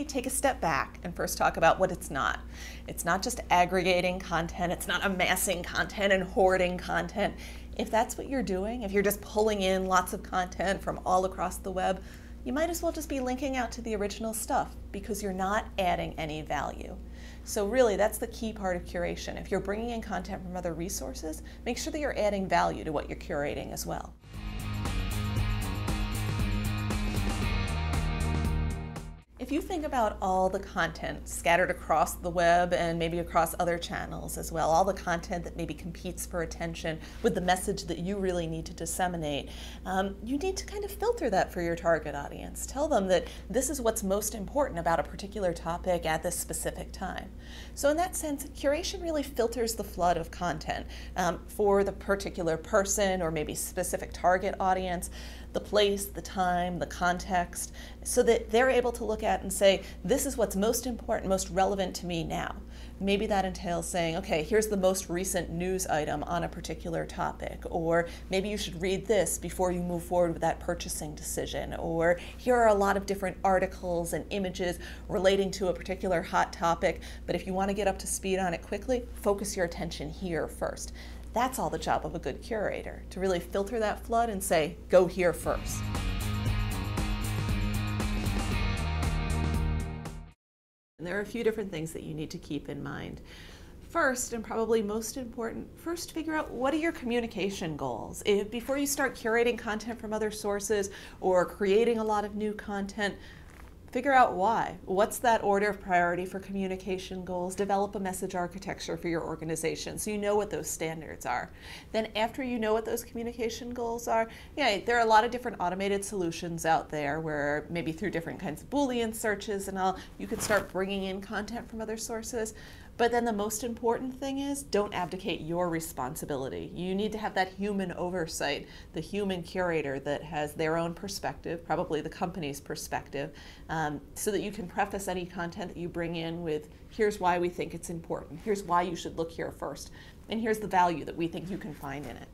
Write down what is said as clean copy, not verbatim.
maybe take a step back and first talk about what it's not. It's not just aggregating content, it's not amassing content and hoarding content. If that's what you're doing, if you're just pulling in lots of content from all across the web, you might as well just be linking out to the original stuff because you're not adding any value. So really, that's the key part of curation. If you're bringing in content from other resources, make sure that you're adding value to what you're curating as well. If you think about all the content scattered across the web and maybe across other channels as well, all the content that maybe competes for attention with the message that you really need to disseminate, you need to kind of filter that for your target audience. Tell them that this is what's most important about a particular topic at this specific time. So in that sense, curation really filters the flood of content for the particular person or maybe specific target audience, the place, the time, the context, so that they're able to look at and say, this is what's most important, most relevant to me now. Maybe that entails saying, okay, here's the most recent news item on a particular topic, or maybe you should read this before you move forward with that purchasing decision, or here are a lot of different articles and images relating to a particular hot topic, but if you want to get up to speed on it quickly, focus your attention here first. That's all the job of a good curator, to really filter that flood and say, go here first. And there are a few different things that you need to keep in mind. First, and probably most important, first figure out what are your communication goals. Before you start curating content from other sources or creating a lot of new content, figure out why. What's that order of priority for communication goals? Develop a message architecture for your organization so you know what those standards are. Then after you know what those communication goals are, there are a lot of different automated solutions out there where maybe through different kinds of Boolean searches and all, you can start bringing in content from other sources. But then the most important thing is don't abdicate your responsibility. You need to have that human oversight, the human curator that has their own perspective, probably the company's perspective, so that you can preface any content that you bring in with, here's why we think it's important, here's why you should look here first, and here's the value that we think you can find in it.